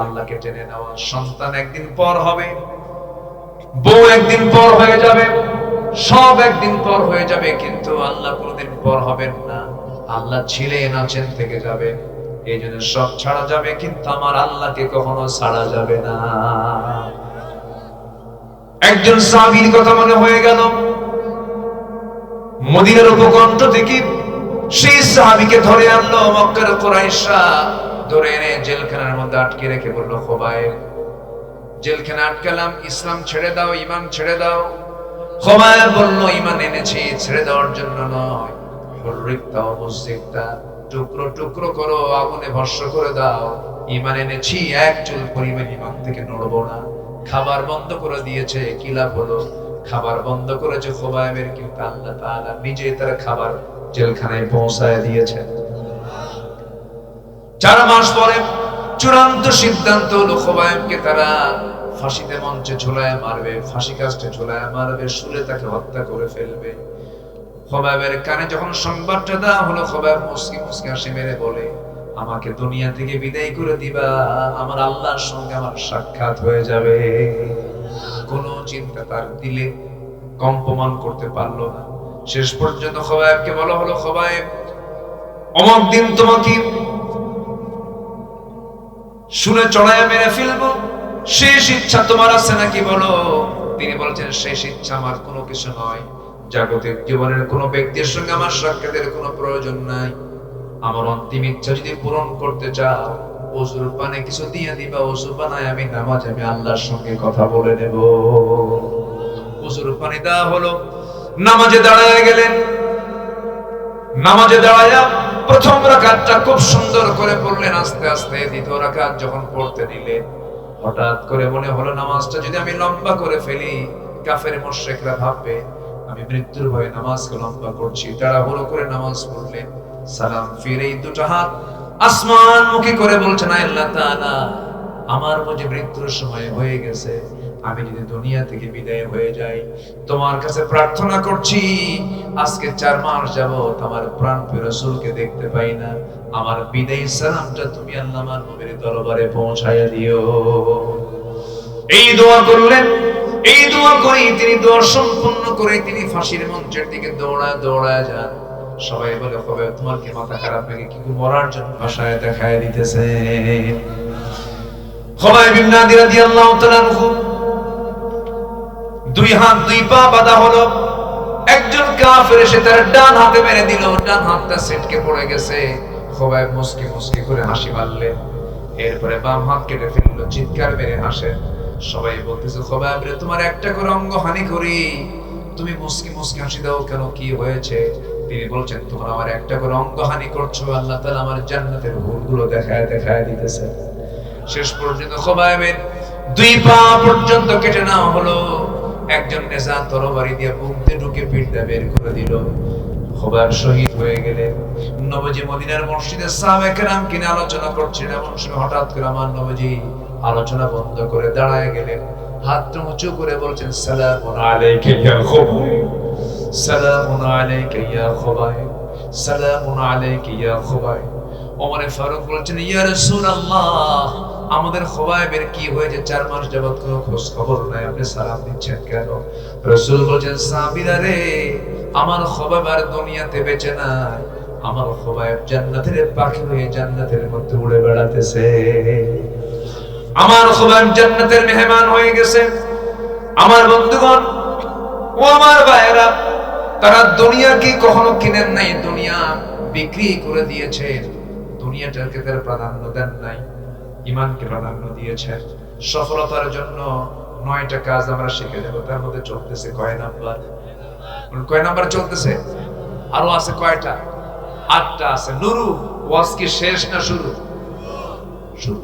আল্লাহকে টেনে নেওয়া। সন্তান একদিন পর হবে, বউ একদিন পর হয়ে যাবে, সব একদিন পর হয়ে যাবে, কিন্তু আল্লাহ কোনদিন পর হবেন না। আল্লাহ ছিলেন, আছেন, থেকে যাবে। এই জন্য সব ছাড়া যাবে, কিন্তু আমার আল্লাহকে কখনো ছাড়া যাবে না। একজন সাহাবীর কথা মনে হয়ে গেল। মদিনার উপকণ্ঠ থেকে সেই সাহাবীকে ধরে আনলো মক্কার কুরাইশরা। ধরে এনে জেলখানার মধ্যে আটকে রেখে বলল, খোবায়েব, জেলখানা আটকালাম, ইসলাম ছেড়ে দাও, ঈমান ছেড়ে দাও। খোবায়েব বলল, ঈমান এনেছি, ছেড়ে দেওয়ার জন্য নয়। হুররিকতা মুসরিকতা, টুকরো টুকরো করো, আগুনে ভস্ম করে দাও। ঈমান এনেছি, এক চুল পরিমাণ ঈমান থেকে নড়বো না। খাবার বন্ধ করে দিয়েছে, কি লাভ হলো? খাবার বন্ধ করেছে খোবায়েবের, কিন্তু আল্লাহ তাআলা নিজে তার খাবার জেলখানায় পৌঁছায় দিয়েছেন। 4 মাস পরে চূড়ান্ত সিদ্ধান্ত হলো, খোবায়েবকে তারা ফাঁসিতে মঞ্চে ঝুলায় মারবে, ফাঁসি কাস্টে ঝুলায় মারবে, শুলে তাকে হত্যা করে ফেলবে। খোবায়েবের কানে যখন সংবাদটা দেওয়া হলো, খোবায়েব মুসকি মুসকি হাসি মেরে বলে, আমাকে দুনিয়া থেকে বিদায় করে দিবা, আমার আল্লাহর সঙ্গে আমার সাক্ষাৎ হয়ে যাবে। কোনো চিন্তা তার দিলে কম্পমান করতে পারলো না। শেষ পর্যন্ত খোবায়েবকে বলা হলো, খোবায়েব, অমুক দিন তোমাকে শুনে চড়াইয়া মেরে ফেলবো, শেষ ইচ্ছা তোমার আছে নাকি বলো? তিনি বলছেন, শেষ ইচ্ছা আমার কোনো কিছু নয়, জাগতিক জীবনের কোনো ব্যক্তির সঙ্গে আমার সাক্ষাতের কোনো প্রয়োজন নাই। আমার অন্তিম ইচ্ছা যদি পূরণ করতে চাও, ওযুর পানে কিছু দিয়ে দিবা, ওযু বানায় আমি নামাজ, আমি আল্লাহর সঙ্গে কথা বলে নেব। ওযুর পানি দেওয়া হলো, নামাজে দাঁড়ায় গেলেন। নামাজে দাঁড়ায়া প্রথম রাকাতটা খুব সুন্দর করে পড়লেন, আস্তে আস্তে। দ্বিতীয় রাকাত যখন পড়তে নিলেন, হঠাৎ করে মনে হলো, নামাজটা যদি আমি লম্বা করে ফেলি, কাফের মুশরিকরা ভাববে আমি মৃত্যুর ভয়ে নামাজকে লম্বা করছি। তাড়াহুড়ো করে নামাজ পড়লেন। সালাম ফিরেই দুটো হাত আসমান মুখী করে বলছেন, আল্লাহ তাআলা, আমার বুঝি মৃত্যুর সময় হয়ে গেছে, আমি যদি দুনিয়া থেকে বিদায় হয়ে যাই, তোমার কাছে প্রার্থনা করছি, আজকে 4 মাস যাবত আমার প্রাণপ্রিয় রাসূলকে দেখতে পাই না, আমার বিদায় সালামটা তুমি আল্লাহ আমার নবীর দরবারে পৌঁছায়া দিও। এই দোয়া করলেন। এই দোয়া করে তিনি দোয়া সম্পন্ন করে তিনি ফাঁসির মঞ্চের দিকে দৌড়ায় দৌড়ায় যান। সবাই বলে, হবে তোমার কি মাথা খারাপ নাকি? কি মরার জন্য ভাষায় দেখায় দিতেছে। খোবায়েব ইবনে আদি রাদিয়াল্লাহু তাআলা আনহু 2 হাত 2 পা বাঁধা হলো। একজন কাফের এসে তার ডান হাতে মেরে দিল, ডান হাতটা ছিটকে পড়ে গেছে। খোবায়েব মুস্কি মুস্কি করে হাসি মারলেন। এরপরে বাম হাত কেটে ফেললো, চিৎকার মেরে হাসেন। সবাই বলতেছে, খোবায়েব রে, তোমার একটা করে অঙ্গ হানি করি, তুমি মুস্কি মুস্কি হাসি দাও কেন, কি হয়েছে? তিনি বলছেন, তোমরা আমার একটা করে অঙ্গ হানি করছো, আল্লাহ তাআলা আমার জান্নাতের হুরগুলো দেখায় দেখায় দিতেছে। শেষ পর্যন্ত খোবায়েবের 2 পা পর্যন্ত কেটে নেওয়া হলো। একজন নেজা তরবারি দিয়ে বুক দিয়ে ঢুকে পিঠটা বের করে দিল। খোবায়েব শহীদ হয়ে গেলেন। নবীজি মদিনার মসজিদে সাহাবায়ে কেরাম কিনে আলোচনা করছিলেন, এমন সময় হঠাৎ করে আমার নবীজি আলোচনা বন্ধ করে দাঁড়ায় গেলেন, হাতটা উঁচু করে বলছেন, সালামুন আলাইকা ইয়া খোবায়েব, সালামুন আলাইকা ইয়া খোবায়েব, সালামুন আলাইকা ইয়া খোবায়েব। ওমর ফারুক বলছেন, ইয়া রাসূলুল্লাহ, আমাদের খোবায়েবের কি হয়েছে 4 মাস যাবত কোনো খোঁজ খবর নাই, আপনি সালাম দিচ্ছেন কেন? রাসূল বলেন, সাহাবীরা রে, আমার খোবায়েব আর দুনিয়াতে বেঁচে নাই, আমার খোবায়েব জান্নাতের পাখি হয়ে জান্নাতের মধ্যে উড়ে বেড়াতেছে। আমার খোবায়েব জান্নাতের মেহমান হয়ে গেছে। আমার বন্ধুগণ ও আমার ভাইয়েরা, তারা দুনিয়াকে কখনো কিনেন নাই, দুনিয়া বিক্রি করে দিয়েছে। দুনিয়াটাকে তারা প্রাধান্য দেন নাই, ঈমানকে প্রাধান্য দিয়েছেন। সফলতার জন্য 9টা কাজ আমরা শিখে দেব, তার মধ্যে চলতেছে কয় নাম্বার? কয় নাম্বার চলতেছে? আরো আছে কয়টা? 8টা আছে। নুরু, ওয়াজ কি শেষ না শুরু? শুরু।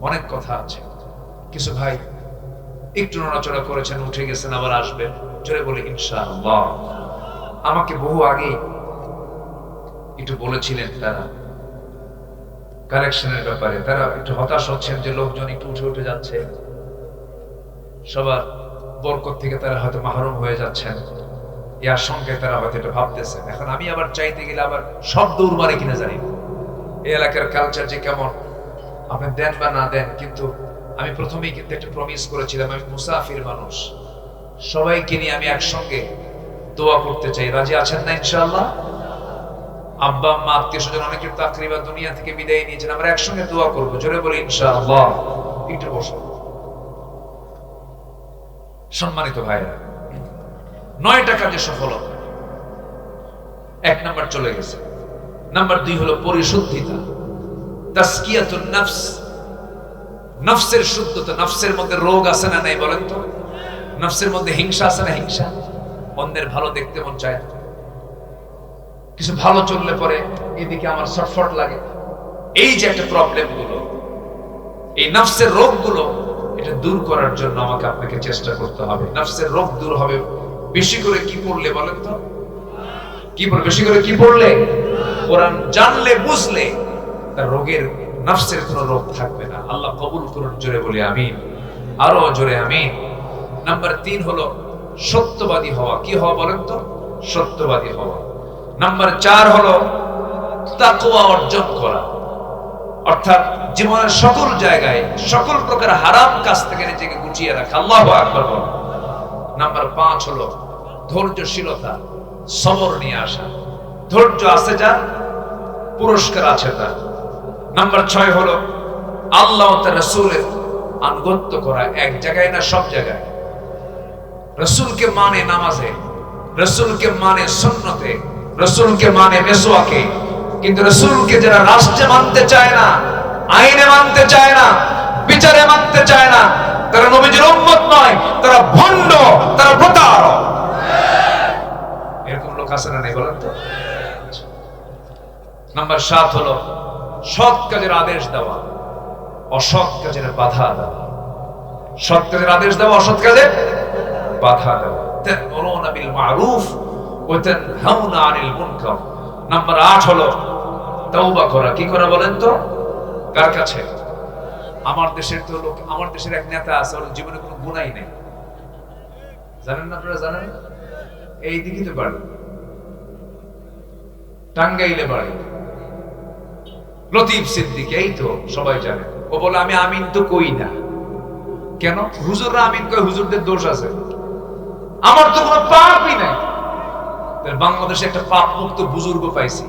অনেক কথা আছে। কিছু ভাই একটু নড়াচড়া করেছেন, উঠে গেছেন, আবার আসবেন। জোরে বলে ইনশাআল্লাহ। আমাকে বহু আগে একটু বলেছিলেন তারা কালেকশনের ব্যাপারে, তারা একটু হতাশ হচ্ছেন যে লোকজন একটু উঠে উঠে যাচ্ছে, সবার বরকত থেকে তারা হয়তো মাহরুম হয়ে যাচ্ছেন, এই আশঙ্কায় তারা হয়তো এটা ভাবতেছেন। এখন আমি আবার চাইতে গেলে আবার সব দৌড় মারে কিনা জানি না, এই এলাকার কালচার যে কেমন, আপনি দেন বা না দেন, কিন্তু আমি প্রথমেই কিন্তু একটা প্রমিস করেছিলাম, আমি মুসাফির মানুষ, সবাইকে নিয়ে আমি একসঙ্গে দোয়া করতে চাই। রাজি আছেন না ইনশাআল্লাহ? আব্বা আম্মা আত্মীয় স্বজন অনেকের তাকরিবা দুনিয়া থেকে বিদায় নিয়েছেন, আমরা একসঙ্গে দোয়া করবো। জোরে বলি ইনশাআল্লাহ। একটু বসো। সম্মানিত ভাইরা, 9টা কাজে সফলতা। 1 নাম্বার চলে গেছে। নাম্বার 2 হলো পরিশুদ্ধিতা, তাসকিয়াতুন নফস, নফসের শুদ্ধতা। নফসের মধ্যে রোগ আছে না নাই বলেন তো? নফসের মধ্যে হিংসা আছে না? হিংসা, অন্যের ভালো দেখতে মন চায়, কিছু ভালো চললে পরে এদিকে আমার ছটফট লাগে। এই যে একটা প্রবলেম গুলো, এই নফসের রোগ গুলো, এটা দূর করার জন্য আমাকে আপনাকে চেষ্টা করতে হবে। নফসের রোগ দূর হবে বেশি করে কি পড়লে বলেন তো? কি পড়লে? বেশি করে কি পড়লে? কোরআন জানলে বুঝলে তার রোগের, নফসের কোনো রোগ থাকবে না। আল্লাহ কবুল করুন। জোরে বলি আমিন, আরো জোরে আমিন। নাম্বার 3 হলো সত্যবাদী হওয়া। কি হওয়া বলেন তো? সত্যবাদী হওয়া। নাম্বার 4 হলো তাকওয়া অর্জন করা, অর্থাৎ জীবনের সকল জায়গায় সকল প্রকার হারাম কাজ থেকে নিজেকে গুটিয়ে রাখা। আল্লাহু আকবার বল। নাম্বার 5 হলো ধৈর্যশীলতা, সবর নিয়ে আসা। ধৈর্য আছে যার, পুরস্কার আছে তার। নাম্বার 6 হলো আল্লাহ ও তার রাসূলের আনুগত্য করা, এক জায়গায় না সব জায়গায়। রাসূলকে মানে নামাজে, রাসূলকে মানে সুন্নতে, রাসূলকে মানে মিসওয়াকে। কিন্তু রাসূলকে যারা রাষ্ট্রে মানতে চায় না, আইনে মানতে চায় না, বিচারে মানতে চায় না, তারা নবীজির উম্মত নয়, তারা ভণ্ড, তারা প্রতারক। এরকম লোক আছে না নাই বলেন তো? নাম্বার 7 হলো সৎ কাজের আদেশ দেওয়া, অসৎ কাজের বাধা দেওয়া। সৎ কাজের আদেশ দেওয়া, অসৎ কাজের বাধা দেওয়া। তা'মুরুনা বিল মা'রুফ ওয়া তানহাউনা আনিল মুনকার। নাম্বার 8 হলো তওবা করা। কি করা বলেন তো? কার কাছে? আমার দেশের তো লোক, আমার দেশের এক নেতা আছে, ওর জীবনে কোনো গুনাহই নেই। জানেন না? আপনারা জানেন? এই দিকে তো বাড়ি, টাঙ্গাইলে বাড়ি, লতিফ সিদ্দিকী, এই তো সবাই জানে। ও বলে আমি আমিন তো কই না। কেন? হুজুররা আমিন কয়, হুজুরদের দোষ আছে, আমার তো কোনো পাপই নাই। বাংলাদেশে একটা পাপ মুক্ত বুজুর্গ পাইছি,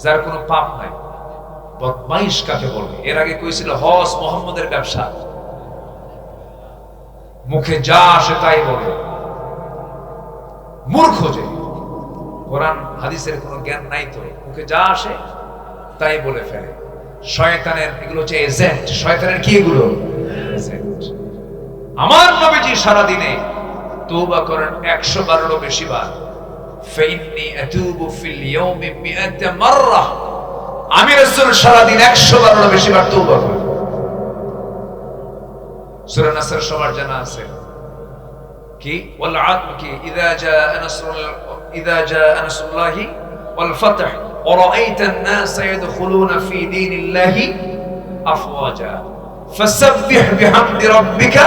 যার কোনো পাপ নাই। বদমাইশ কাকে বলে? এর আগে কইছিল হজ মোহাম্মদের ব্যবসা, মুখে যা আসে তাই বলে, মূর্খ যে, কোরআন হাদিসের কোনো জ্ঞান নাই, তো মুখে যা আসে তাই বলে ফেলে। শয়তানের এগুলো হচ্ছে এজেন্ট। শয়তানের কি এগুলো? এজেন্ট। আমার নবীজি সারা দিনে তওবা করেন 112 বেশি বার। ফাইন্নী আতুবু ফিল ইয়াউমি 100 মাররা। আমি রাসূল সারা দিন 112 বেশি বার তওবা করি। সূরা নাসর সবার জানা আছে কি? ওয়াল আদম কি? ইযা জাআ নাসরুল্লাহি ওয়াল ফাতহ ওয়া রাআইতান নাসা ইয়াদখুলুনা ফি দীনিল্লাহি আফওয়াজা ফাসাব্বিহ বিহামদি রাব্বিকা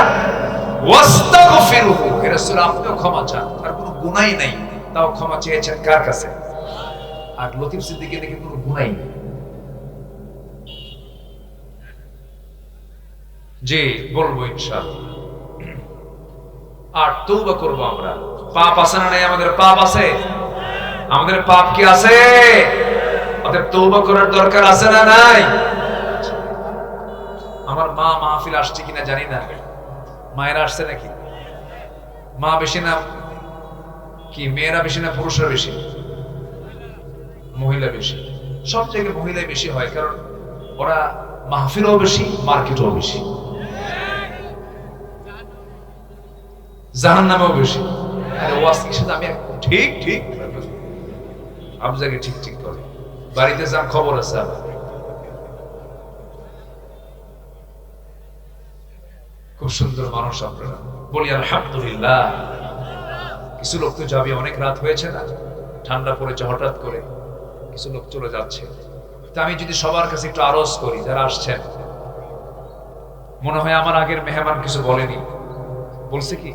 ওয়াস্তাগফিরহু। হে রাসূল, আপনিও ক্ষমা চান, আর কোনো গুনাহই নাই, তাও ক্ষমা চেয়েছেন কার কাছে? আর লতিফ সিদ্দিকী দেখে কোনো গুনাহই নেই। জি বলবো ইনশাআল্লাহ। আর তওবা করব আমরা। পাপ আছে না নাই? আমাদের পাপ আছে। আমাদের পাপ কি আছে? আমাদের তওবা করার দরকার আছে না নাই? আমার মা মাহফিল আসছে কিনা জানি না, মায়েরা আসছে নাকি? মা বেশি না কি মেয়েরা বেশি না পুরুষরা বেশি? মহিলা বেশি। সব জায়গায় মহিলাই বেশি হয়, কারণ ওরা মাহফিলও বেশি, মার্কেটও বেশি, জাহান্নামেও বেশি। আরে ওয়াজ কি শুধু আমি ঠিক ঠিক সব জায়গায় ঠিক ঠিক করে, বাড়িতে যান খবর আছে আবার। খুব সুন্দর মানুষ আপনারা, বলি আলহামদুলিল্লাহ। কিছু লোক তো যাবে, অনেক রাত হয়েছে না, ঠান্ডা পড়েছে হঠাৎ করে, কিছু লোক চলে যাচ্ছে। তা আমি যদি সবার কাছে একটু আরজ করি, যারা আসছেন, মনে হয় আমার আগের মেহমান কিছু বলেনি, বলছে কি?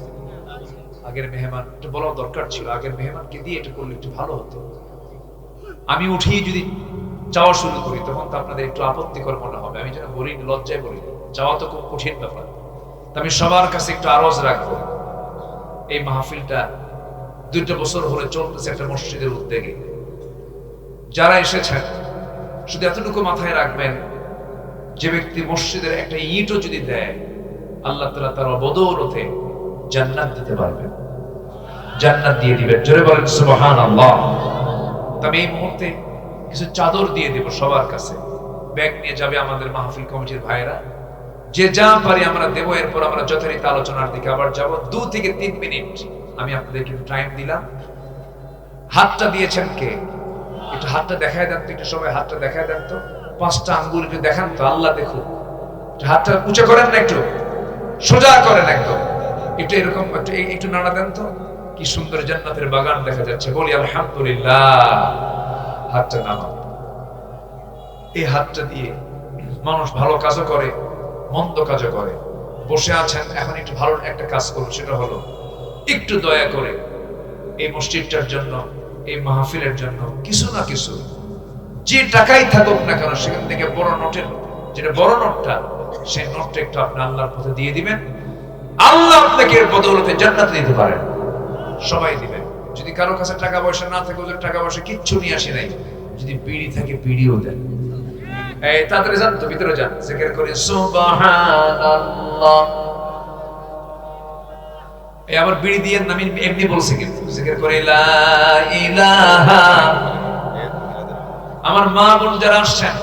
আগের মেহমান একটু বলার দরকার ছিল, আগের মেহমানকে দিয়ে একটু করলে একটু ভালো হতো। আমি উঠিয়ে যদি চাওয়া শুরু করি, তখন তো আপনাদের একটু আপত্তিকর মনে হবে। আমি যেন বলি, লজ্জায় বলি, চাওয়া তো খুব কঠিন ব্যাপার। আমি সবার কাছে একটু আরজ রাখবো, এই মাহফিলটা 2টা বছর হলে চলতেছে একটা মসজিদের উদ্যোগে। যারা এসেছেন শুধু এতটুকু মাথায় রাখবেন, যে ব্যক্তি মসজিদের একটা ইটও যদি দেয়, আল্লাহ তাআলা তার বদৌলতে জান্নাত দিতে পারবেন, জান্নাত দিয়ে দিবেন। জোরে বলেন সুবহানাল্লাহ। তবে এই মুহূর্তে কিছু চাদর দিয়ে দেব সবার কাছে, ব্যাগ নিয়ে যাবে আমাদের মাহফিল কমিটির ভাইরা, যে যা পারি আমরা দেবো। এরপর আমরা যথারীতি আলোচনার দিকে আবার যাব। 2 থেকে 3 মিনিট আমি আপনাদেরকে টাইম দিলাম। হাতটা দিয়েছেন কে? একটু হাতটা দেখায় দেন তো, একটু সবাই হাতটা দেখায় দেন তো, 5টা আঙ্গুল একটু দেখান তো, আল্লাহ দেখুক। হাতটা উঁচু করেন না, একটু সোজা করেন, একদম একটু এরকম একটু নাড়া দেন তো। কি সুন্দর জান্নাতের বাগান দেখা যাচ্ছে, বলি আলহামদুলিল্লাহ। হাতটা নামান। এই হাতটা দিয়ে মানুষ ভালো কাজও করে, মন্দ কাজও করে। বসে আছেন, এখন একটু ভালো একটা কাজ করুন, সেটা হলো একটু দয়া করে এই মসজিদটার জন্য, এই মাহফিলের জন্য কিছু না কিছু, যে টাকাই থাকুক না কেন, সেখান থেকে বড় নোটের, যেটা বড় নোটটা, সেই নোটটা একটু আপনি আল্লাহর পথে দিয়ে দিবেন। আল্লাহ আপনাকে এর বদৌলতে জান্নাত দিতে পারেন। সবাই দিবেন। যদি কারো কাছে টাকা পয়সা না থাকে, ওদের টাকা পয়সা কিচ্ছু নিয়ে আসি নাই, যদি বিড়ি থাকে বিড়িও দেন। এই তাড়াতাড়ি যান তো, ভিতরে যান, জিকির করে সুবহানাল্লাহ। এই আবার বিড়ি দিয়ে আমি এমনি বলছি, কিন্তু জিকির করে লা ইলাহা। আমার মা বোন যারা আসছেন,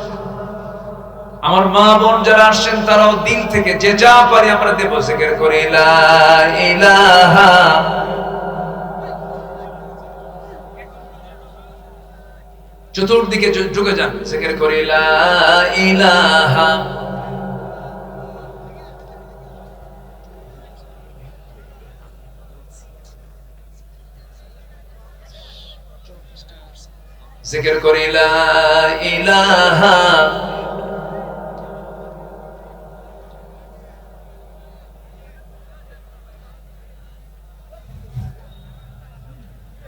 আমার মা বোন যারা আসছেন, তারাও দিল থেকে যে যা পারি আমরা দেব। জিকির করে লা ইলাহা। চতুর্দিকে ঢুকে যান, জিকির করে লা ইলাহা। জিকির করে লা ইলাহা।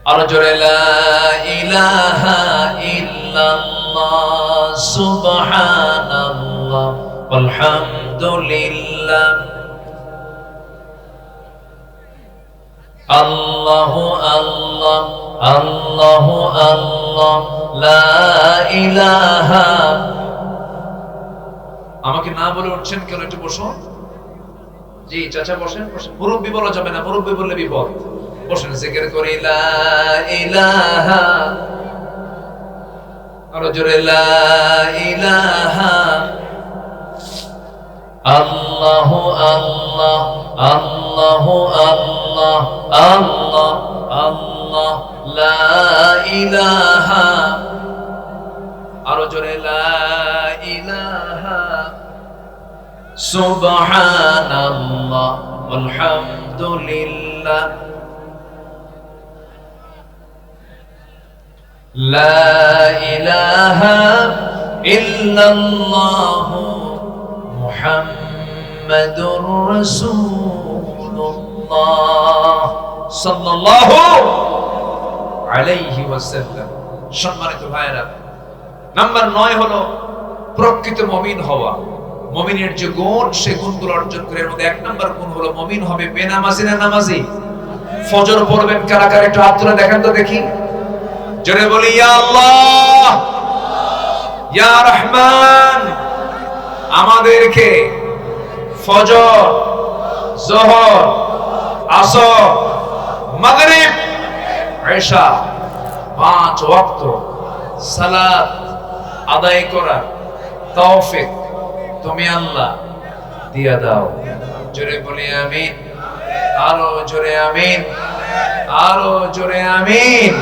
আর জোরে লা ইলাহা ইল্লাল্লাহ সুবহানাল্লাহ আলহামদুলিল্লাহ আল্লাহু আল্লাহ আল্লাহু আল্লাহ লা ইলাহা। আমাকে না বলে উঠছেন কেন? একটু বসুন। জি চাচা বসেন, বসেন। মুরব্বি বলা যাবে না, মুরব্বি বললে বিপদ। বসেন, জিকির করি লা ইলাহা। আরো জোরে লা ইলাহা। আল্লাহু আল্লাহ আল্লাহু আল্লাহ আল্লাহ আল্লাহ লা ইলাহা। আরো জোরে লা ইলাহা। সুবহানাল্লাহ আলহামদুলিল্লাহ লা ইলাহা ইল্লাল্লাহ মুহাম্মাদুর রাসূলুল্লাহ সাল্লাল্লাহু আলাইহি ওয়াসাল্লাম। সম্মানিত ভাইরা, নাম্বার 9 হলো প্রকৃত মুমিন হওয়া। মুমিনের যে গুণ, সে গুণগুলো অর্জন করে। এর মধ্যে এক নম্বর গুণ হলো মুমিন হবে বেনামাজি না নামাজি। ফজর পড়বেন কারা কারা, একটু হাত তুলে দেখেন তো দেখি। জোরে বলি ইয়া আল্লাহ, ইয়া রহমান। আমাদেরকে ফজর, যোহর, আসর, মাগরিব, ইশা 5 ওয়াক্ত সালাত আদায় করার তৌফিক তুমি আল্লাহ দিয়া দাও। জোরে বলি আমিন, আরো জোরে আমিন, আরো জোরে আমিন।